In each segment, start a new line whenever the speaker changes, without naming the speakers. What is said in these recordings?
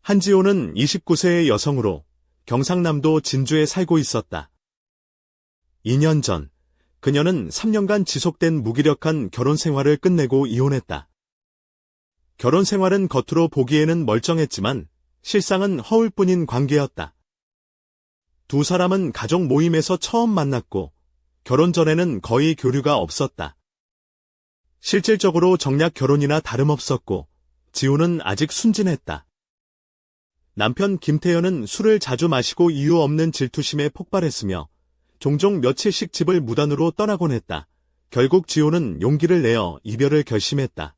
한지호는 29세의 여성으로 경상남도 진주에 살고 있었다. 2년 전, 그녀는 3년간 지속된 무기력한 결혼 생활을 끝내고 이혼했다. 결혼 생활은 겉으로 보기에는 멀쩡했지만 실상은 허울 뿐인 관계였다. 두 사람은 가족 모임에서 처음 만났고 결혼 전에는 거의 교류가 없었다. 실질적으로 정략 결혼이나 다름없었고 지호는 아직 순진했다. 남편 김태현은 술을 자주 마시고 이유 없는 질투심에 폭발했으며 종종 며칠씩 집을 무단으로 떠나곤 했다. 결국 지호는 용기를 내어 이별을 결심했다.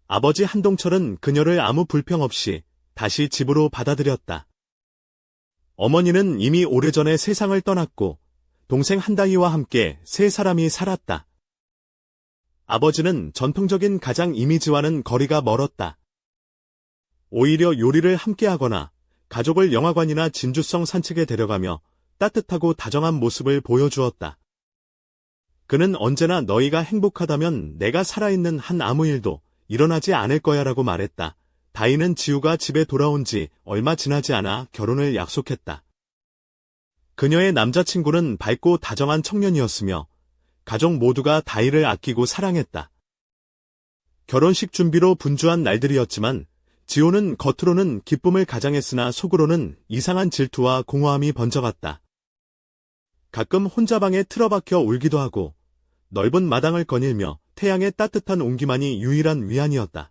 아버지 한동철은 그녀를 아무 불평 없이 다시 집으로 받아들였다. 어머니는 이미 오래전에 세상을 떠났고 동생 한다희와 함께 세 사람이 살았다. 아버지는 전통적인 가장 이미지와는 거리가 멀었다. 오히려 요리를 함께하거나 가족을 영화관이나 진주성 산책에 데려가며 따뜻하고 다정한 모습을 보여주었다. 그는 언제나 너희가 행복하다면 내가 살아있는 한 아무 일도 일어나지 않을 거야라고 말했다. 다희는 지우가 집에 돌아온 지 얼마 지나지 않아 결혼을 약속했다. 그녀의 남자친구는 밝고 다정한 청년이었으며 가족 모두가 다희를 아끼고 사랑했다. 결혼식 준비로 분주한 날들이었지만 지호는 겉으로는 기쁨을 가장했으나 속으로는 이상한 질투와 공허함이 번져갔다. 가끔 혼자 방에 틀어박혀 울기도 하고 넓은 마당을 거닐며 태양의 따뜻한 온기만이 유일한 위안이었다.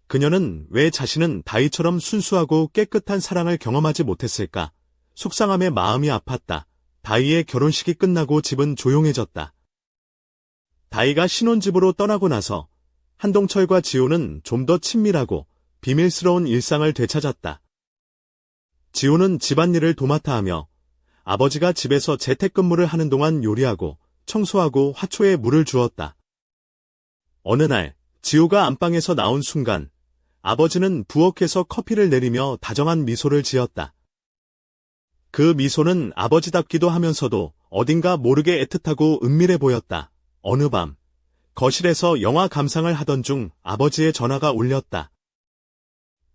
그녀는 왜 자신은 다희처럼 순수하고 깨끗한 사랑을 경험하지 못했을까? 속상함에 마음이 아팠다. 다희의 결혼식이 끝나고 집은 조용해졌다. 다희가 신혼집으로 떠나고 나서 한동철과 지호는 좀 더 친밀하고 비밀스러운 일상을 되찾았다. 지호는 집안일을 도맡아 하며 아버지가 집에서 재택근무를 하는 동안 요리하고 청소하고 화초에 물을 주었다. 어느 날 지호가 안방에서 나온 순간 아버지는 부엌에서 커피를 내리며 다정한 미소를 지었다. 그 미소는 아버지답기도 하면서도 어딘가 모르게 애틋하고 은밀해 보였다. 어느 밤 거실에서 영화 감상을 하던 중 아버지의 전화가 울렸다.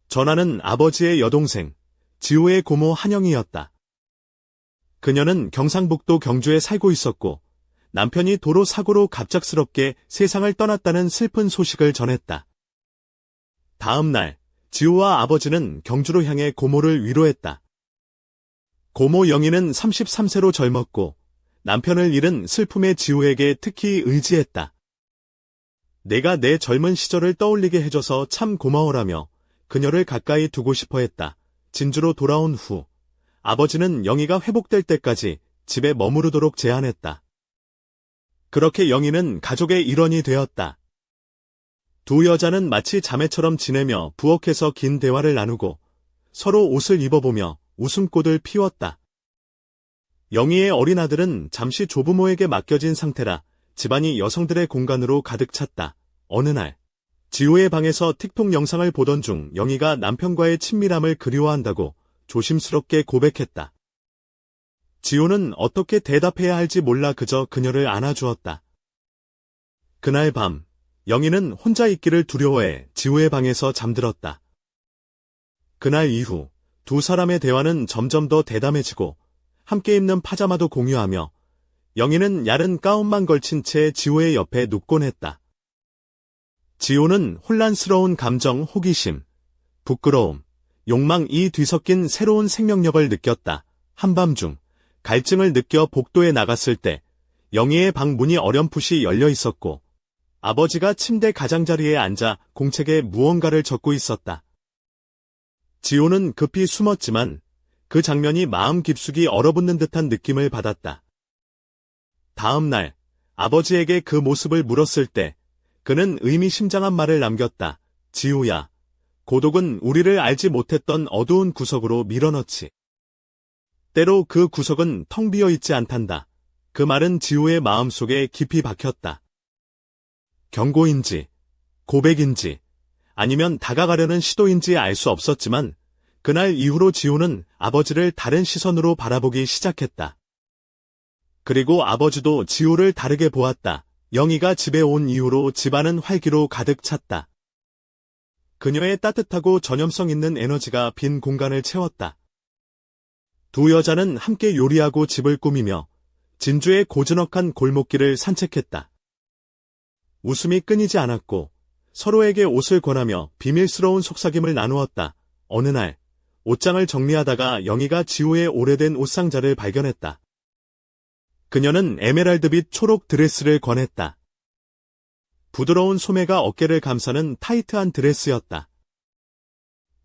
전화는 아버지의 여동생 지호의 고모 한영이었다. 그녀는 경상북도 경주에 살고 있었고 남편이 도로 사고로 갑작스럽게 세상을 떠났다는 슬픈 소식을 전했다. 다음 날 지호와 아버지는 경주로 향해 고모를 위로했다. 고모 영희는 33세로 젊었고 남편을 잃은 슬픔에 지호에게 특히 의지했다. 내가 내 젊은 시절을 떠올리게 해줘서 참 고마워라며 그녀를 가까이 두고 싶어 했다. 진주로 돌아온 후 아버지는 영희가 회복될 때까지 집에 머무르도록 제안했다. 그렇게 영희는 가족의 일원이 되었다. 두 여자는 마치 자매처럼 지내며 부엌에서 긴 대화를 나누고 서로 옷을 입어보며 웃음꽃을 피웠다. 영희의 어린 아들은 잠시 조부모에게 맡겨진 상태라 집안이 여성들의 공간으로 가득 찼다. 어느 날 지호의 방에서 틱톡 영상을 보던 중 영희가 남편과의 친밀함을 그리워한다고 조심스럽게 고백했다. 지호는 어떻게 대답해야 할지 몰라 그저 그녀를 안아주었다. 그날 밤 영희는 혼자 있기를 두려워해 지호의 방에서 잠들었다. 그날 이후 두 사람의 대화는 점점 더 대담해지고 함께 입는 파자마도 공유하며 영희는 야른 가운만 걸친 채 지호의 옆에 눕곤 했다. 지호는 혼란스러운 감정, 호기심, 부끄러움, 욕망이 뒤섞인 새로운 생명력을 느꼈다. 한밤중 갈증을 느껴 복도에 나갔을 때 영희의 방 문이 어렴풋이 열려 있었고 아버지가 침대 가장자리에 앉아 공책에 무언가를 적고 있었다. 지호는 급히 숨었지만 그 장면이 마음 깊숙이 얼어붙는 듯한 느낌을 받았다. 다음 날 아버지에게 그 모습을 물었을 때 그는 의미심장한 말을 남겼다. 지호야, 고독은 우리를 알지 못했던 어두운 구석으로 밀어넣지. 때로 그 구석은 텅 비어 있지 않단다. 그 말은 지호의 마음속에 깊이 박혔다. 경고인지, 고백인지, 아니면 다가가려는 시도인지 알 수 없었지만 그날 이후로 지호는 아버지를 다른 시선으로 바라보기 시작했다. 그리고 아버지도 지호를 다르게 보았다. 영희가 집에 온 이후로 집안은 활기로 가득 찼다. 그녀의 따뜻하고 전염성 있는 에너지가 빈 공간을 채웠다. 두 여자는 함께 요리하고 집을 꾸미며 진주의 고즈넉한 골목길을 산책했다. 웃음이 끊이지 않았고 서로에게 옷을 권하며 비밀스러운 속삭임을 나누었다. 어느 날 옷장을 정리하다가 영희가 지우의 오래된 옷상자를 발견했다. 그녀는 에메랄드빛 초록 드레스를 권했다. 부드러운 소매가 어깨를 감싸는 타이트한 드레스였다.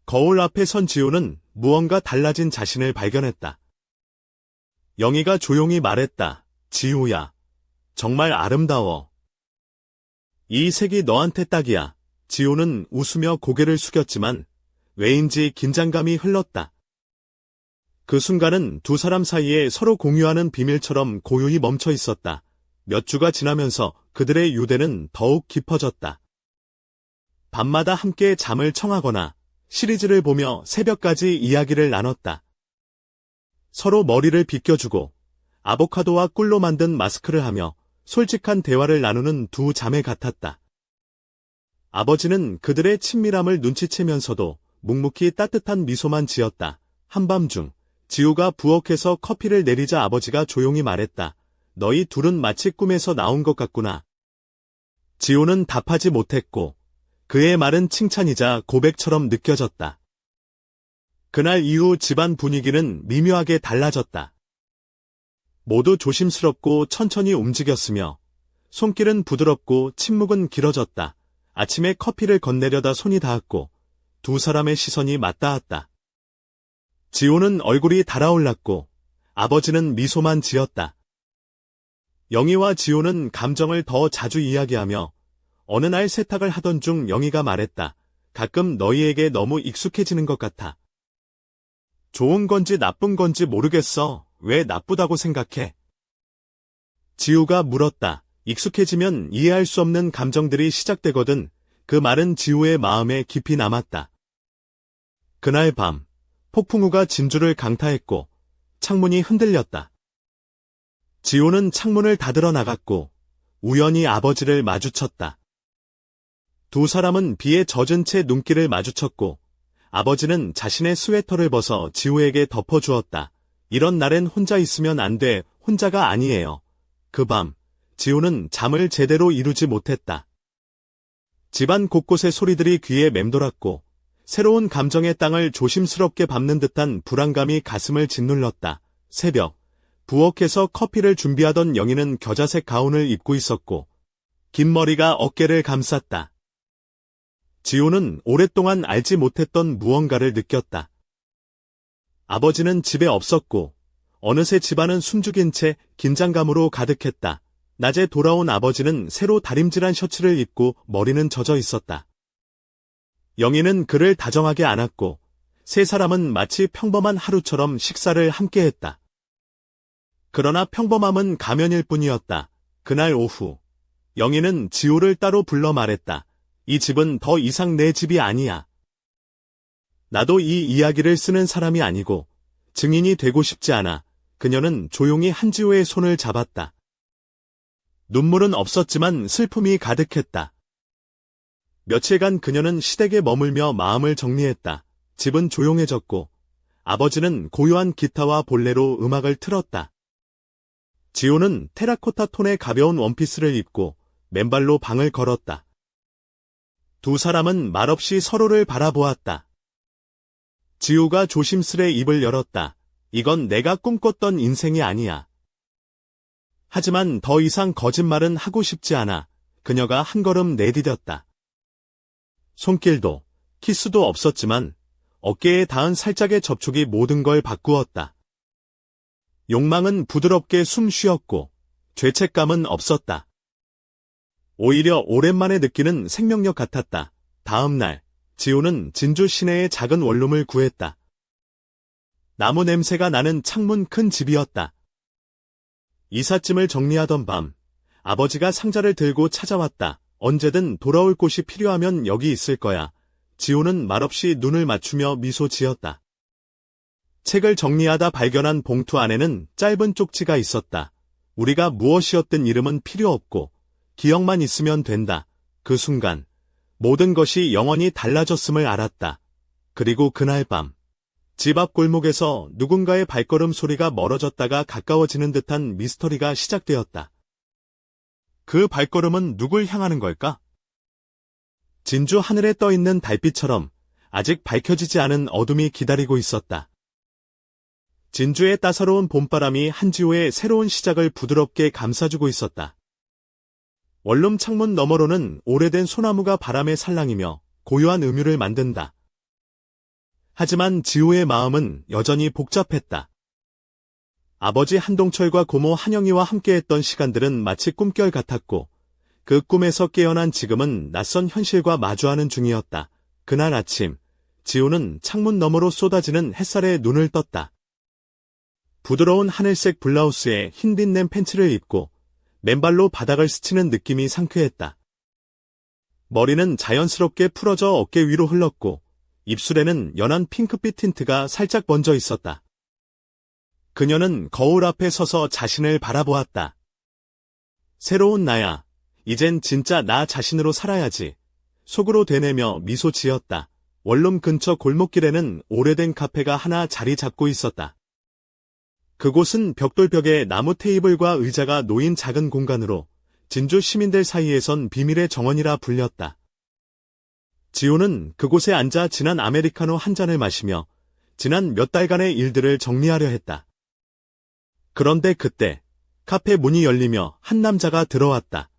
거울 앞에 선 지우는 무언가 달라진 자신을 발견했다. 영희가 조용히 말했다. 지우야, 정말 아름다워. 이 색이 너한테 딱이야. 지우는 웃으며 고개를 숙였지만 왜인지 긴장감이 흘렀다. 그 순간은 두 사람 사이에 서로 공유하는 비밀처럼 고요히 멈춰 있었다. 몇 주가 지나면서 그들의 유대는 더욱 깊어졌다. 밤마다 함께 잠을 청하거나 시리즈를 보며 새벽까지 이야기를 나눴다. 서로 머리를 빗겨주고 아보카도와 꿀로 만든 마스크를 하며 솔직한 대화를 나누는 두 자매 같았다. 아버지는 그들의 친밀함을 눈치채면서도 묵묵히 따뜻한 미소만 지었다. 한밤중 지우가 부엌에서 커피를 내리자 아버지가 조용히 말했다. 너희 둘은 마치 꿈에서 나온 것 같구나. 지우는 답하지 못했고 그의 말은 칭찬이자 고백처럼 느껴졌다. 그날 이후 집안 분위기는 미묘하게 달라졌다. 모두 조심스럽고 천천히 움직였으며 손길은 부드럽고 침묵은 길어졌다. 아침에 커피를 건네려다 손이 닿았고 두 사람의 시선이 맞닿았다. 지우는 얼굴이 달아올랐고 아버지는 미소만 지었다. 영희와 지우는 감정을 더 자주 이야기하며 어느 날 세탁을 하던 중 영희가 말했다. 가끔 너희에게 너무 익숙해지는 것 같아. 좋은 건지 나쁜 건지 모르겠어. 왜 나쁘다고 생각해? 지우가 물었다. 익숙해지면 이해할 수 없는 감정들이 시작되거든. 그 말은 지우의 마음에 깊이 남았다. 그날 밤 폭풍우가 진주를 강타했고 창문이 흔들렸다. 지우는 창문을 닫으러 나갔고 우연히 아버지를 마주쳤다. 두 사람은 비에 젖은 채 눈길을 마주쳤고 아버지는 자신의 스웨터를 벗어 지우에게 덮어주었다. 이런 날엔 혼자 있으면 안 돼. 혼자가 아니에요. 그 밤 지우는 잠을 제대로 이루지 못했다. 집안 곳곳의 소리들이 귀에 맴돌았고 새로운 감정의 땅을 조심스럽게 밟는 듯한 불안감이 가슴을 짓눌렀다. 새벽 부엌에서 커피를 준비하던 영희는 겨자색 가운을 입고 있었고 긴 머리가 어깨를 감쌌다. 지우는 오랫동안 알지 못했던 무언가를 느꼈다. 아버지는 집에 없었고 어느새 집안은 숨죽인 채 긴장감으로 가득했다. 낮에 돌아온 아버지는 새로 다림질한 셔츠를 입고 머리는 젖어 있었다. 영희는 그를 다정하게 안았고 세 사람은 마치 평범한 하루처럼 식사를 함께했다. 그러나 평범함은 가면일 뿐이었다. 그날 오후 영희는 지우를 따로 불러 말했다. 이 집은 더 이상 내 집이 아니야. 나도 이 이야기를 쓰는 사람이 아니고 증인이 되고 싶지 않아. 그녀는 조용히 한지우의 손을 잡았다. 눈물은 없었지만 슬픔이 가득했다. 며칠간 그녀는 시댁에 머물며 마음을 정리했다. 집은 조용해졌고 아버지는 고요한 기타와 볼레로 음악을 틀었다. 지우는 테라코타 톤의 가벼운 원피스를 입고 맨발로 방을 걸었다. 두 사람은 말없이 서로를 바라보았다. 지우가 조심스레 입을 열었다. 이건 내가 꿈꿨던 인생이 아니야. 하지만 더 이상 거짓말은 하고 싶지 않아. 그녀가 한 걸음 내디뎠다. 손길도 키스도 없었지만 어깨에 닿은 살짝의 접촉이 모든 걸 바꾸었다. 욕망은 부드럽게 숨 쉬었고 죄책감은 없었다. 오히려 오랜만에 느끼는 생명력 같았다. 다음 날 지우는 진주 시내의 작은 원룸을 구했다. 나무 냄새가 나는 창문 큰 집이었다. 이삿짐을 정리하던 밤 아버지가 상자를 들고 찾아왔다. 언제든 돌아올 곳이 필요하면 여기 있을 거야. 지우는 말없이 눈을 맞추며 미소 지었다. 책을 정리하다 발견한 봉투 안에는 짧은 쪽지가 있었다. 우리가 무엇이었든 이름은 필요 없고 기억만 있으면 된다. 그 순간 모든 것이 영원히 달라졌음을 알았다. 그리고 그날 밤, 집 앞 골목에서 누군가의 발걸음 소리가 멀어졌다가 가까워지는 듯한 미스터리가 시작되었다. 그 발걸음은 누굴 향하는 걸까? 진주 하늘에 떠있는 달빛처럼 아직 밝혀지지 않은 어둠이 기다리고 있었다. 진주의 따사로운 봄바람이 한지호의 새로운 시작을 부드럽게 감싸주고 있었다. 원룸 창문 너머로는 오래된 소나무가 바람에 살랑이며 고요한 음유를 만든다. 하지만 지호의 마음은 여전히 복잡했다. 아버지 한동철과 고모 한영이와 함께했던 시간들은 마치 꿈결 같았고 그 꿈에서 깨어난 지금은 낯선 현실과 마주하는 중이었다. 그날 아침, 지호는 창문 너머로 쏟아지는 햇살에 눈을 떴다. 부드러운 하늘색 블라우스에 흰 빛낸 팬츠를 입고 맨발로 바닥을 스치는 느낌이 상쾌했다. 머리는 자연스럽게 풀어져 어깨 위로 흘렀고 입술에는 연한 핑크빛 틴트가 살짝 번져 있었다. 그녀는 거울 앞에 서서 자신을 바라보았다. 새로운 나야. 이젠 진짜 나 자신으로 살아야지. 속으로 되뇌며 미소 지었다. 원룸 근처 골목길에는 오래된 카페가 하나 자리 잡고 있었다. 그곳은 벽돌벽에 나무 테이블과 의자가 놓인 작은 공간으로 진주 시민들 사이에선 비밀의 정원이라 불렸다. 지호는 그곳에 앉아 진한 아메리카노 한 잔을 마시며 지난 몇 달간의 일들을 정리하려 했다. 그런데 그때 카페 문이 열리며 한 남자가 들어왔다.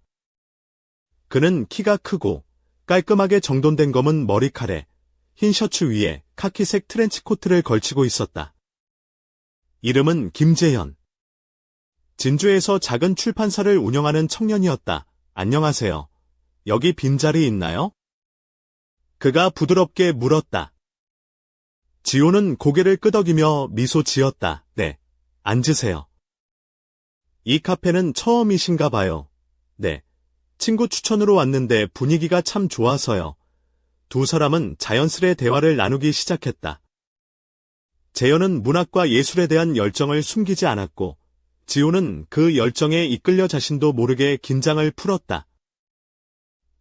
그는 키가 크고 깔끔하게 정돈된 검은 머리칼에 흰 셔츠 위에 카키색 트렌치코트를 걸치고 있었다. 이름은 김재현. 진주에서 작은 출판사를 운영하는 청년이었다. 안녕하세요. 여기 빈자리 있나요? 그가 부드럽게 물었다. 지호는 고개를 끄덕이며 미소 지었다. 네, 앉으세요. 이 카페는 처음이신가 봐요. 네, 친구 추천으로 왔는데 분위기가 참 좋아서요. 두 사람은 자연스레 대화를 나누기 시작했다. 재현은 문학과 예술에 대한 열정을 숨기지 않았고 지호는 그 열정에 이끌려 자신도 모르게 긴장을 풀었다.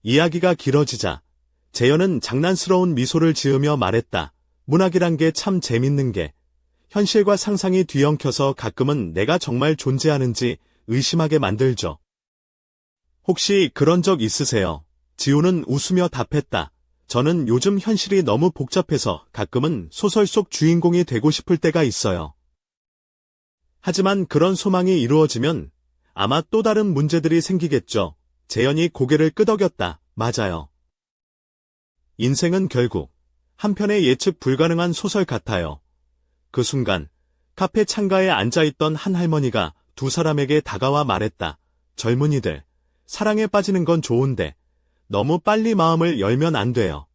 이야기가 길어지자 재현은 장난스러운 미소를 지으며 말했다. 문학이란 게 참 재밌는 게 현실과 상상이 뒤엉켜서 가끔은 내가 정말 존재하는지 의심하게 만들죠. 혹시 그런 적 있으세요? 지호는 웃으며 답했다. 저는 요즘 현실이 너무 복잡해서 가끔은 소설 속 주인공이 되고 싶을 때가 있어요. 하지만 그런 소망이 이루어지면 아마 또 다른 문제들이 생기겠죠. 재현이 고개를 끄덕였다. 맞아요. 인생은 결국 한 편의 예측 불가능한 소설 같아요. 그 순간 카페 창가에 앉아있던 한 할머니가 두 사람에게 다가와 말했다. 젊은이들, 사랑에 빠지는 건 좋은데 너무 빨리 마음을 열면 안 돼요.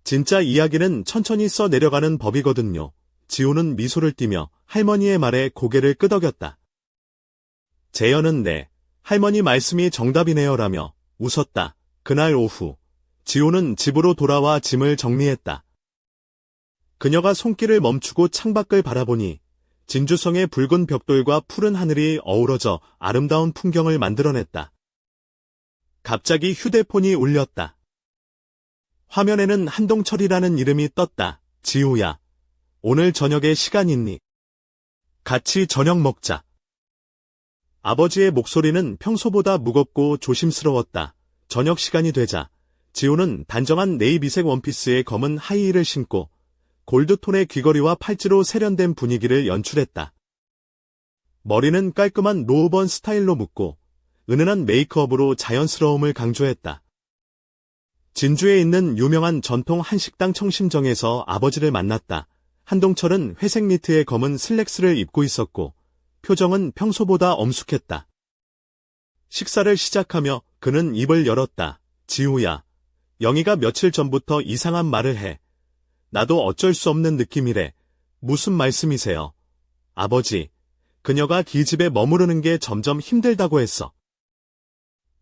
진짜 이야기는 천천히 써 내려가는 법이거든요. 지호는 미소를 띠며 할머니의 말에 고개를 끄덕였다. 재현은 네, 할머니 말씀이 정답이네요라며 웃었다. 그날 오후, 지호는 집으로 돌아와 짐을 정리했다. 그녀가 손길을 멈추고 창밖을 바라보니 진주성의 붉은 벽돌과 푸른 하늘이 어우러져 아름다운 풍경을 만들어냈다. 갑자기 휴대폰이 울렸다. 화면에는 한동철이라는 이름이 떴다. 지호야, 오늘 저녁에 시간 있니? 같이 저녁 먹자. 아버지의 목소리는 평소보다 무겁고 조심스러웠다. 저녁 시간이 되자 지호는 단정한 네이비색 원피스에 검은 하이힐을 신고 골드톤의 귀걸이와 팔찌로 세련된 분위기를 연출했다. 머리는 깔끔한 로우번 스타일로 묶고 은은한 메이크업으로 자연스러움을 강조했다. 진주에 있는 유명한 전통 한식당 청심정에서 아버지를 만났다. 한동철은 회색 니트에 검은 슬랙스를 입고 있었고 표정은 평소보다 엄숙했다. 식사를 시작하며 그는 입을 열었다. 지호야, 영희가 며칠 전부터 이상한 말을 해. 나도 어쩔 수 없는 느낌이래. 무슨 말씀이세요? 아버지, 그녀가 기집에 머무르는 게 점점 힘들다고 했어.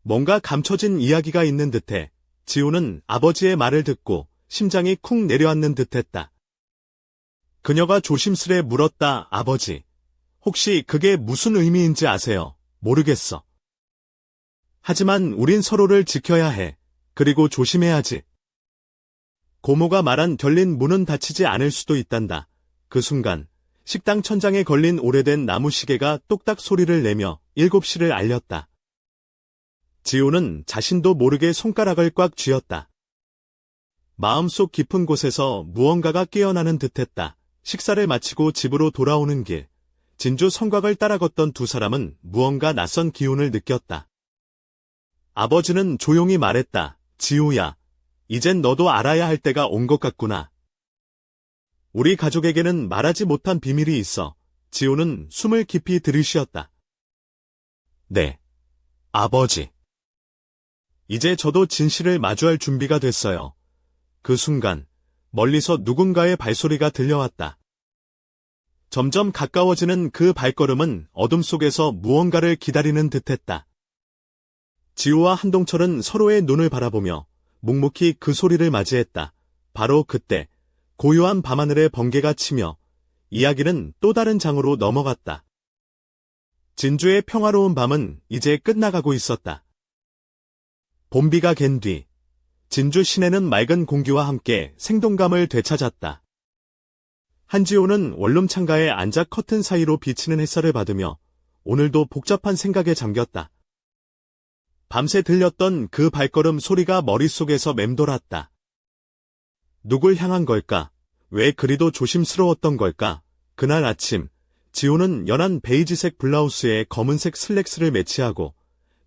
뭔가 감춰진 이야기가 있는 듯해. 지호는 아버지의 말을 듣고 심장이 쿵 내려앉는 듯했다. 그녀가 조심스레 물었다. 아버지, 혹시 그게 무슨 의미인지 아세요? 모르겠어. 하지만 우린 서로를 지켜야 해. 그리고 조심해야지. 고모가 말한 결린 문은 닫히지 않을 수도 있단다. 그 순간 식당 천장에 걸린 오래된 나무 시계가 똑딱 소리를 내며 7시를 알렸다. 지우는 자신도 모르게 손가락을 꽉 쥐었다. 마음속 깊은 곳에서 무언가가 깨어나는 듯했다. 식사를 마치고 집으로 돌아오는 길, 진주 성곽을 따라 걷던 두 사람은 무언가 낯선 기운을 느꼈다. 아버지는 조용히 말했다. 지우야, 이젠 너도 알아야 할 때가 온 것 같구나. 우리 가족에게는 말하지 못한 비밀이 있어. 지우는 숨을 깊이 들이쉬었다. 네, 아버지. 이제 저도 진실을 마주할 준비가 됐어요. 그 순간 멀리서 누군가의 발소리가 들려왔다. 점점 가까워지는 그 발걸음은 어둠 속에서 무언가를 기다리는 듯했다. 지우와 한동철은 서로의 눈을 바라보며 묵묵히 그 소리를 맞이했다. 바로 그때 고요한 밤하늘에 번개가 치며 이야기는 또 다른 장으로 넘어갔다. 진주의 평화로운 밤은 이제 끝나가고 있었다. 봄비가 갠 뒤 진주 시내는 맑은 공기와 함께 생동감을 되찾았다. 한지호는 원룸 창가에 앉아 커튼 사이로 비치는 햇살을 받으며 오늘도 복잡한 생각에 잠겼다. 밤새 들렸던 그 발걸음 소리가 머릿속에서 맴돌았다. 누굴 향한 걸까? 왜 그리도 조심스러웠던 걸까? 그날 아침, 지호는 연한 베이지색 블라우스에 검은색 슬랙스를 매치하고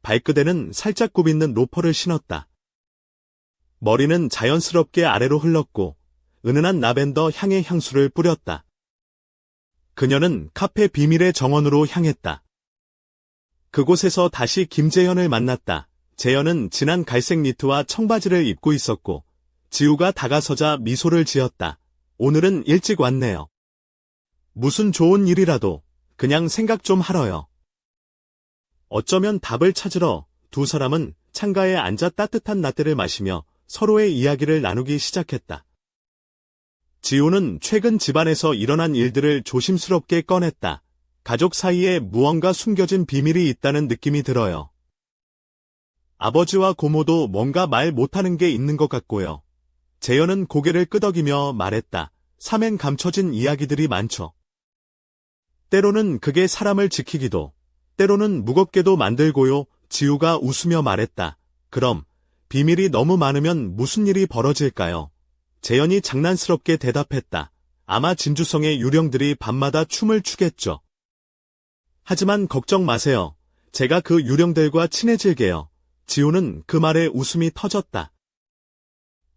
발끝에는 살짝 굽있는 로퍼를 신었다. 머리는 자연스럽게 아래로 흘렀고 은은한 라벤더 향의 향수를 뿌렸다. 그녀는 카페 비밀의 정원으로 향했다. 그곳에서 다시 김재현을 만났다. 재현은 진한 갈색 니트와 청바지를 입고 있었고 지우가 다가서자 미소를 지었다. 오늘은 일찍 왔네요. 무슨 좋은 일이라도 그냥 생각 좀 하러요. 어쩌면 답을 찾으러 두 사람은 창가에 앉아 따뜻한 라떼를 마시며 서로의 이야기를 나누기 시작했다. 지우는 최근 집안에서 일어난 일들을 조심스럽게 꺼냈다. 가족 사이에 무언가 숨겨진 비밀이 있다는 느낌이 들어요. 아버지와 고모도 뭔가 말 못하는 게 있는 것 같고요. 재현은 고개를 끄덕이며 말했다. 삼행 감춰진 이야기들이 많죠. 때로는 그게 사람을 지키기도, 때로는 무겁게도 만들고요. 지우가 웃으며 말했다. 그럼 비밀이 너무 많으면 무슨 일이 벌어질까요? 재현이 장난스럽게 대답했다. 아마 진주성의 유령들이 밤마다 춤을 추겠죠. 하지만 걱정 마세요. 제가 그 유령들과 친해질게요. 지우는 그 말에 웃음이 터졌다.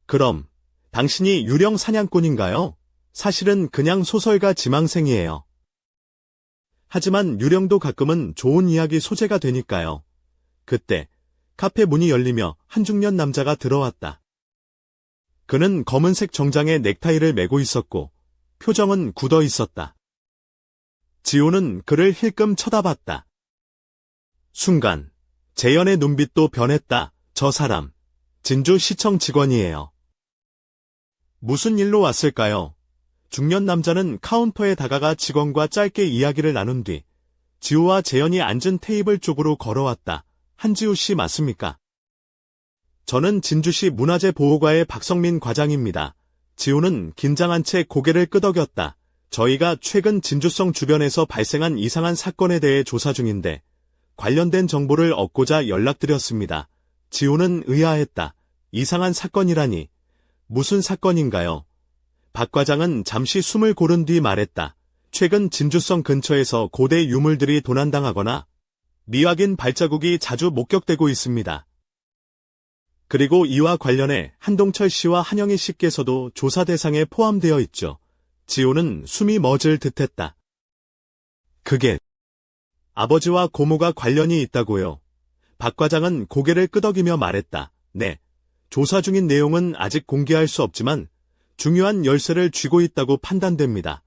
그럼 당신이 유령 사냥꾼인가요? 사실은 그냥 소설가 지망생이에요. 하지만 유령도 가끔은 좋은 이야기 소재가 되니까요. 그때 카페 문이 열리며 한 중년 남자가 들어왔다. 그는 검은색 정장에 넥타이를 메고 있었고 표정은 굳어 있었다. 지호는 그를 힐끔 쳐다봤다. 순간 재현의 눈빛도 변했다. 저 사람 진주시청 직원이에요. 무슨 일로 왔을까요? 중년 남자는 카운터에 다가가 직원과 짧게 이야기를 나눈 뒤 지호와 재현이 앉은 테이블 쪽으로 걸어왔다. 한지우 씨 맞습니까? 저는 진주시 문화재보호과의 박성민 과장입니다. 지호는 긴장한 채 고개를 끄덕였다. 저희가 최근 진주성 주변에서 발생한 이상한 사건에 대해 조사 중인데 관련된 정보를 얻고자 연락드렸습니다. 지호는 의아했다. 이상한 사건이라니. 무슨 사건인가요? 박 과장은 잠시 숨을 고른 뒤 말했다. 최근 진주성 근처에서 고대 유물들이 도난당하거나 미확인 발자국이 자주 목격되고 있습니다. 그리고 이와 관련해 한동철 씨와 한영희 씨께서도 조사 대상에 포함되어 있죠. 지호는 숨이 멎을 듯했다. 그게 아버지와 고모가 관련이 있다고요. 박 과장은 고개를 끄덕이며 말했다. 네, 조사 중인 내용은 아직 공개할 수 없지만 중요한 열쇠를 쥐고 있다고 판단됩니다.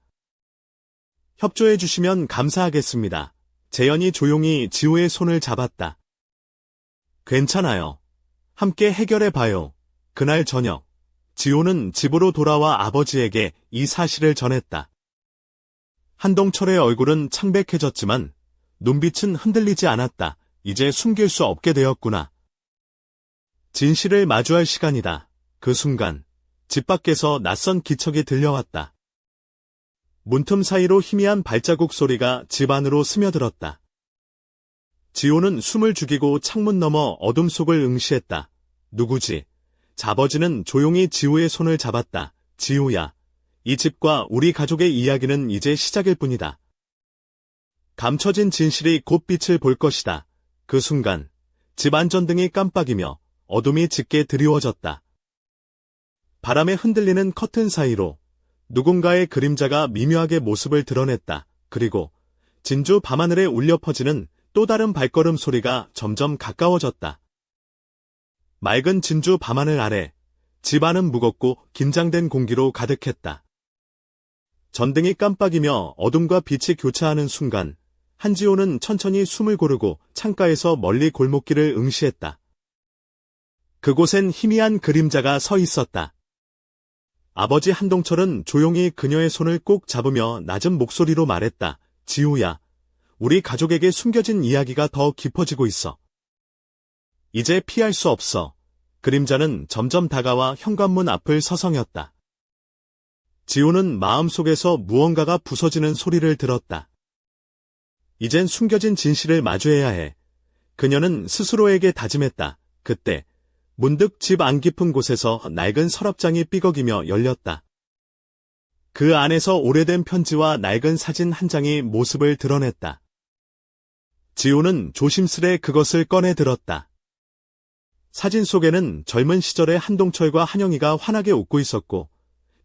협조해 주시면 감사하겠습니다. 재현이 조용히 지호의 손을 잡았다. 괜찮아요. 함께 해결해봐요. 그날 저녁, 지호는 집으로 돌아와 아버지에게 이 사실을 전했다. 한동철의 얼굴은 창백해졌지만 눈빛은 흔들리지 않았다. 이제 숨길 수 없게 되었구나. 진실을 마주할 시간이다. 그 순간 집 밖에서 낯선 기척이 들려왔다. 문틈 사이로 희미한 발자국 소리가 집 안으로 스며들었다. 지호는 숨을 죽이고 창문 너머 어둠 속을 응시했다. 누구지? 아버지는 조용히 지호의 손을 잡았다. 지호야, 이 집과 우리 가족의 이야기는 이제 시작일 뿐이다. 감춰진 진실이 곧 빛을 볼 것이다. 그 순간 집 안전등이 깜빡이며 어둠이 짙게 드리워졌다. 바람에 흔들리는 커튼 사이로 누군가의 그림자가 미묘하게 모습을 드러냈다. 그리고 진주 밤하늘에 울려 퍼지는 또 다른 발걸음 소리가 점점 가까워졌다. 맑은 진주 밤하늘 아래 집 안은 무겁고 긴장된 공기로 가득했다. 전등이 깜빡이며 어둠과 빛이 교차하는 순간 한지호는 천천히 숨을 고르고 창가에서 멀리 골목길을 응시했다. 그곳엔 희미한 그림자가 서 있었다. 아버지 한동철은 조용히 그녀의 손을 꼭 잡으며 낮은 목소리로 말했다. 지호야, 우리 가족에게 숨겨진 이야기가 더 깊어지고 있어. 이제 피할 수 없어. 그림자는 점점 다가와 현관문 앞을 서성였다. 지호는 마음속에서 무언가가 부서지는 소리를 들었다. 이젠 숨겨진 진실을 마주해야 해. 그녀는 스스로에게 다짐했다. 그때 문득 집 안 깊은 곳에서 낡은 서랍장이 삐걱이며 열렸다. 그 안에서 오래된 편지와 낡은 사진 한 장이 모습을 드러냈다. 지호는 조심스레 그것을 꺼내 들었다. 사진 속에는 젊은 시절의 한동철과 한영이가 환하게 웃고 있었고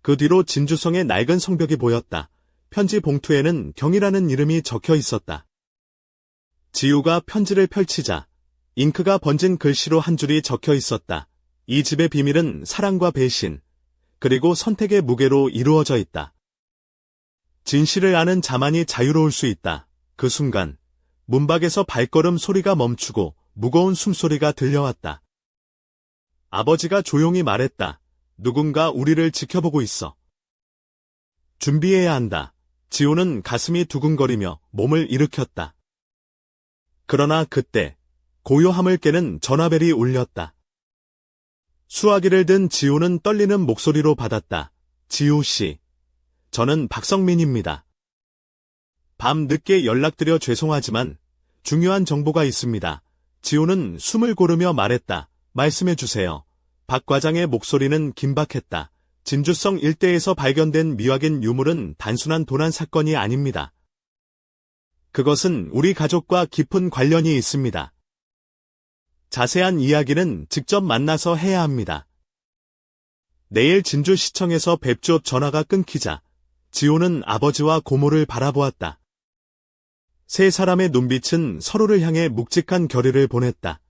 그 뒤로 진주성의 낡은 성벽이 보였다. 편지 봉투에는 경이라는 이름이 적혀 있었다. 지우가 편지를 펼치자 잉크가 번진 글씨로 한 줄이 적혀 있었다. 이 집의 비밀은 사랑과 배신, 그리고 선택의 무게로 이루어져 있다. 진실을 아는 자만이 자유로울 수 있다. 그 순간 문밖에서 발걸음 소리가 멈추고 무거운 숨소리가 들려왔다. 아버지가 조용히 말했다. 누군가 우리를 지켜보고 있어. 준비해야 한다. 지호는 가슴이 두근거리며 몸을 일으켰다. 그러나 그때 고요함을 깨는 전화벨이 울렸다. 수화기를 든 지호는 떨리는 목소리로 받았다. 지호 씨, 저는 박성민입니다. 밤 늦게 연락드려 죄송하지만 중요한 정보가 있습니다. 지호는 숨을 고르며 말했다. 말씀해 주세요. 박 과장의 목소리는 긴박했다. 진주성 일대에서 발견된 미확인 유물은 단순한 도난 사건이 아닙니다. 그것은 우리 가족과 깊은 관련이 있습니다. 자세한 이야기는 직접 만나서 해야 합니다. 내일 진주시청에서 뵙죠. 전화가 끊기자 지호는 아버지와 고모를 바라보았다. 세 사람의 눈빛은 서로를 향해 묵직한 결의를 보냈다.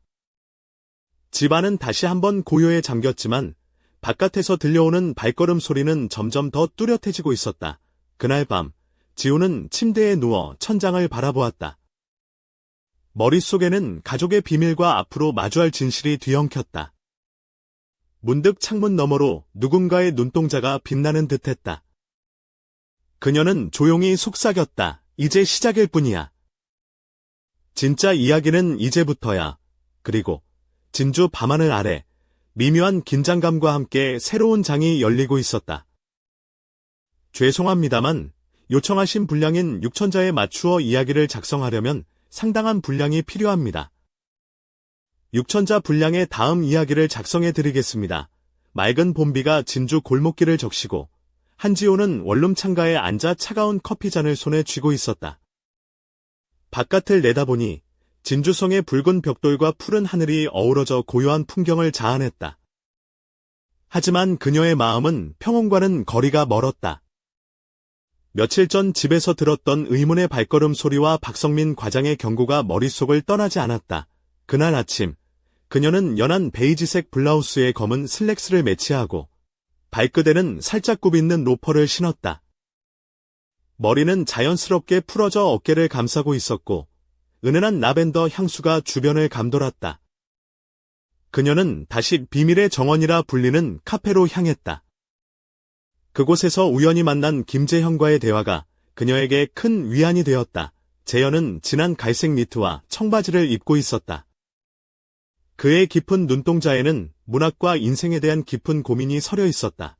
집안은 다시 한번 고요에 잠겼지만 바깥에서 들려오는 발걸음 소리는 점점 더 뚜렷해지고 있었다. 그날 밤 지호는 침대에 누워 천장을 바라보았다. 머릿속에는 가족의 비밀과 앞으로 마주할 진실이 뒤엉켰다. 문득 창문 너머로 누군가의 눈동자가 빛나는 듯했다. 그녀는 조용히 속삭였다. 이제 시작일 뿐이야. 진짜 이야기는 이제부터야. 그리고 진주 밤하늘 아래 미묘한 긴장감과 함께 새로운 장이 열리고 있었다. 죄송합니다만 요청하신 분량인 6천자에 맞추어 이야기를 작성하려면 상당한 분량이 필요합니다. 6천자 분량의 다음 이야기를 작성해 드리겠습니다. 맑은 봄비가 진주 골목길을 적시고 한지호는 원룸 창가에 앉아 차가운 커피잔을 손에 쥐고 있었다. 바깥을 내다보니 진주성의 붉은 벽돌과 푸른 하늘이 어우러져 고요한 풍경을 자아냈다. 하지만 그녀의 마음은 평온과는 거리가 멀었다. 며칠 전 집에서 들었던 의문의 발걸음 소리와 박성민 과장의 경고가 머릿속을 떠나지 않았다. 그날 아침 그녀는 연한 베이지색 블라우스에 검은 슬랙스를 매치하고 발끝에는 살짝 굽 있는 로퍼를 신었다. 머리는 자연스럽게 풀어져 어깨를 감싸고 있었고 은은한 라벤더 향수가 주변을 감돌았다. 그녀는 다시 비밀의 정원이라 불리는 카페로 향했다. 그곳에서 우연히 만난 김재현과의 대화가 그녀에게 큰 위안이 되었다. 재현은 진한 갈색 니트와 청바지를 입고 있었다. 그의 깊은 눈동자에는 문학과 인생에 대한 깊은 고민이 서려 있었다.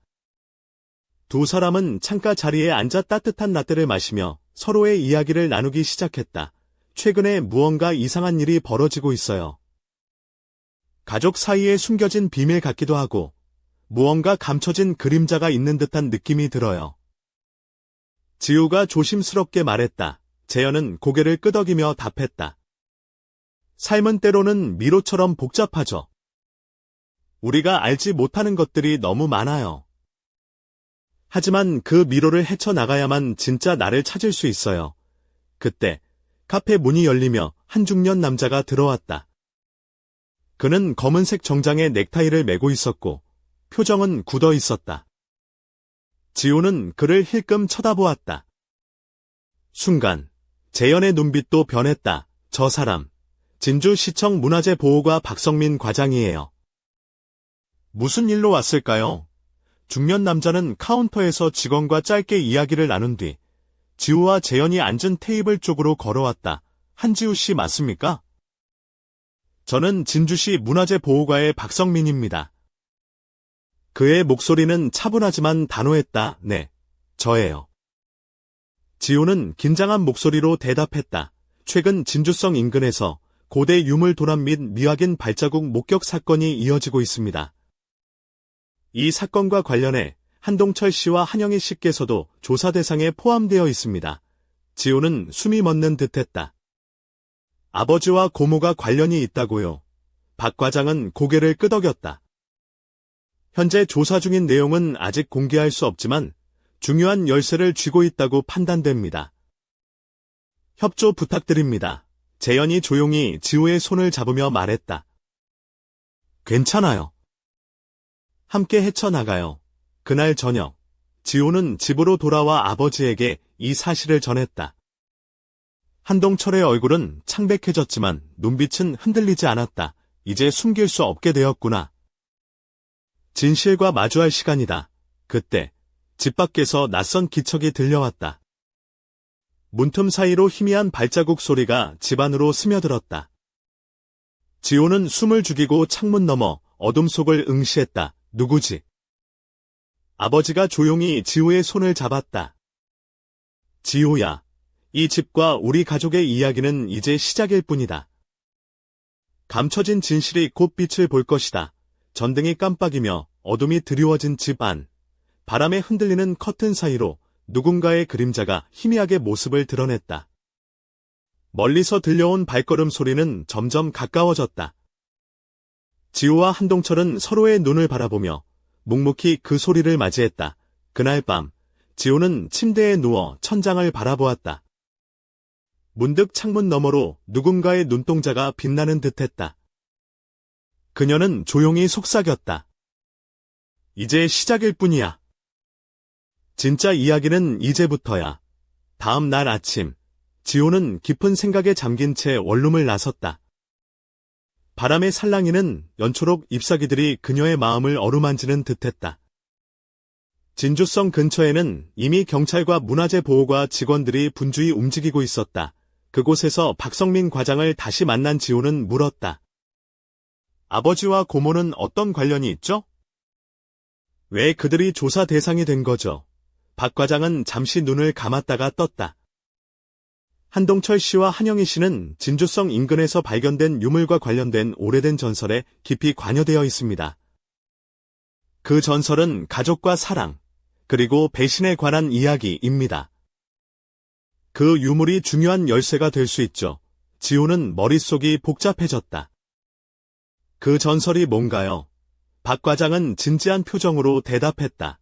두 사람은 창가 자리에 앉아 따뜻한 라떼를 마시며 서로의 이야기를 나누기 시작했다. 최근에 무언가 이상한 일이 벌어지고 있어요. 가족 사이에 숨겨진 비밀 같기도 하고 무언가 감춰진 그림자가 있는 듯한 느낌이 들어요. 지우가 조심스럽게 말했다. 재현은 고개를 끄덕이며 답했다. 삶은 때로는 미로처럼 복잡하죠. 우리가 알지 못하는 것들이 너무 많아요. 하지만 그 미로를 헤쳐나가야만 진짜 나를 찾을 수 있어요. 그때 카페 문이 열리며 한 중년 남자가 들어왔다. 그는 검은색 정장에 넥타이를 메고 있었고 표정은 굳어 있었다. 지우는 그를 힐끔 쳐다보았다. 순간 재현의 눈빛도 변했다. 저 사람, 진주시청 문화재 보호과 박성민 과장이에요. 무슨 일로 왔을까요? 중년 남자는 카운터에서 직원과 짧게 이야기를 나눈 뒤 지우와 재현이 앉은 테이블 쪽으로 걸어왔다. 한지우 씨 맞습니까? 저는 진주시 문화재 보호과의 박성민입니다. 그의 목소리는 차분하지만 단호했다. 네, 저예요. 지우는 긴장한 목소리로 대답했다. 최근 진주성 인근에서 고대 유물 도난 및 미확인 발자국 목격 사건이 이어지고 있습니다. 이 사건과 관련해 한동철 씨와 한영희 씨께서도 조사 대상에 포함되어 있습니다. 지우는 숨이 멎는 듯했다. 아버지와 고모가 관련이 있다고요. 박 과장은 고개를 끄덕였다. 현재 조사 중인 내용은 아직 공개할 수 없지만 중요한 열쇠를 쥐고 있다고 판단됩니다. 협조 부탁드립니다. 재현이 조용히 지우의 손을 잡으며 말했다. 괜찮아요. 함께 헤쳐나가요. 그날 저녁, 지우는 집으로 돌아와 아버지에게 이 사실을 전했다. 한동철의 얼굴은 창백해졌지만 눈빛은 흔들리지 않았다. 이제 숨길 수 없게 되었구나. 진실과 마주할 시간이다. 그때 집 밖에서 낯선 기척이 들려왔다. 문틈 사이로 희미한 발자국 소리가 집 안으로 스며들었다. 지호는 숨을 죽이고 창문 너머 어둠 속을 응시했다. 누구지? 아버지가 조용히 지호의 손을 잡았다. 지호야, 이 집과 우리 가족의 이야기는 이제 시작일 뿐이다. 감춰진 진실이 곧 빛을 볼 것이다. 전등이 깜빡이며 어둠이 드리워진 집 안, 바람에 흔들리는 커튼 사이로 누군가의 그림자가 희미하게 모습을 드러냈다. 멀리서 들려온 발걸음 소리는 점점 가까워졌다. 지우와 한동철은 서로의 눈을 바라보며 묵묵히 그 소리를 맞이했다. 그날 밤, 지우는 침대에 누워 천장을 바라보았다. 문득 창문 너머로 누군가의 눈동자가 빛나는 듯했다. 그녀는 조용히 속삭였다. 이제 시작일 뿐이야. 진짜 이야기는 이제부터야. 다음 날 아침, 지호는 깊은 생각에 잠긴 채 원룸을 나섰다. 바람의 살랑이는 연초록 잎사귀들이 그녀의 마음을 어루만지는 듯했다. 진주성 근처에는 이미 경찰과 문화재 보호과 직원들이 분주히 움직이고 있었다. 그곳에서 박성민 과장을 다시 만난 지호는 물었다. 아버지와 고모는 어떤 관련이 있죠? 왜 그들이 조사 대상이 된 거죠? 박 과장은 잠시 눈을 감았다가 떴다. 한동철 씨와 한영희 씨는 진주성 인근에서 발견된 유물과 관련된 오래된 전설에 깊이 관여되어 있습니다. 그 전설은 가족과 사랑, 그리고 배신에 관한 이야기입니다. 그 유물이 중요한 열쇠가 될 수 있죠. 지호는 머릿속이 복잡해졌다. 그 전설이 뭔가요? 박 과장은 진지한 표정으로 대답했다.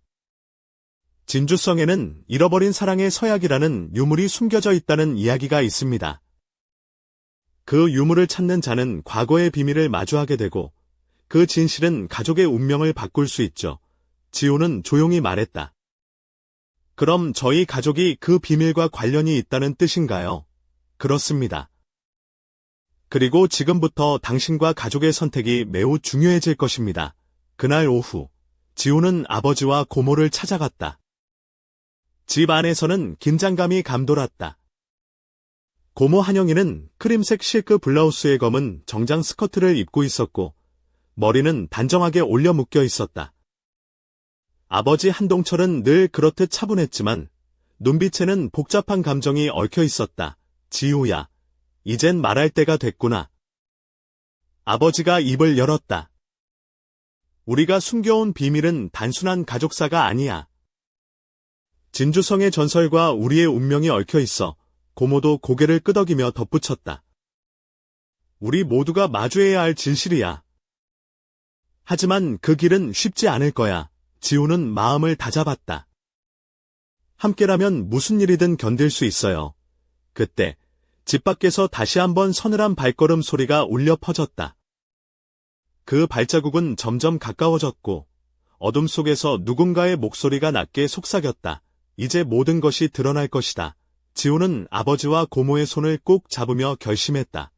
진주성에는 잃어버린 사랑의 서약이라는 유물이 숨겨져 있다는 이야기가 있습니다. 그 유물을 찾는 자는 과거의 비밀을 마주하게 되고 그 진실은 가족의 운명을 바꿀 수 있죠. 지호는 조용히 말했다. 그럼 저희 가족이 그 비밀과 관련이 있다는 뜻인가요? 그렇습니다. 그리고 지금부터 당신과 가족의 선택이 매우 중요해질 것입니다. 그날 오후, 지호는 아버지와 고모를 찾아갔다. 집 안에서는 긴장감이 감돌았다. 고모 한영이는 크림색 실크 블라우스에 검은 정장 스커트를 입고 있었고 머리는 단정하게 올려 묶여 있었다. 아버지 한동철은 늘 그렇듯 차분했지만 눈빛에는 복잡한 감정이 얽혀 있었다. 지우야, 이젠 말할 때가 됐구나. 아버지가 입을 열었다. 우리가 숨겨온 비밀은 단순한 가족사가 아니야. 진주성의 전설과 우리의 운명이 얽혀 있어. 고모도 고개를 끄덕이며 덧붙였다. 우리 모두가 마주해야 할 진실이야. 하지만 그 길은 쉽지 않을 거야. 지우는 마음을 다잡았다. 함께라면 무슨 일이든 견딜 수 있어요. 그때 집 밖에서 다시 한번 서늘한 발걸음 소리가 울려 퍼졌다. 그 발자국은 점점 가까워졌고 어둠 속에서 누군가의 목소리가 낮게 속삭였다. 이제 모든 것이 드러날 것이다. 지우는 아버지와 고모의 손을 꼭 잡으며 결심했다.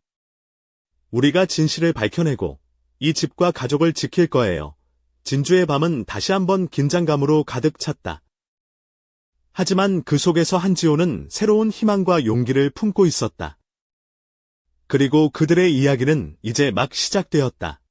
우리가 진실을 밝혀내고 이 집과 가족을 지킬 거예요. 진주의 밤은 다시 한번 긴장감으로 가득 찼다. 하지만 그 속에서 한지호는 새로운 희망과 용기를 품고 있었다. 그리고 그들의 이야기는 이제 막 시작되었다.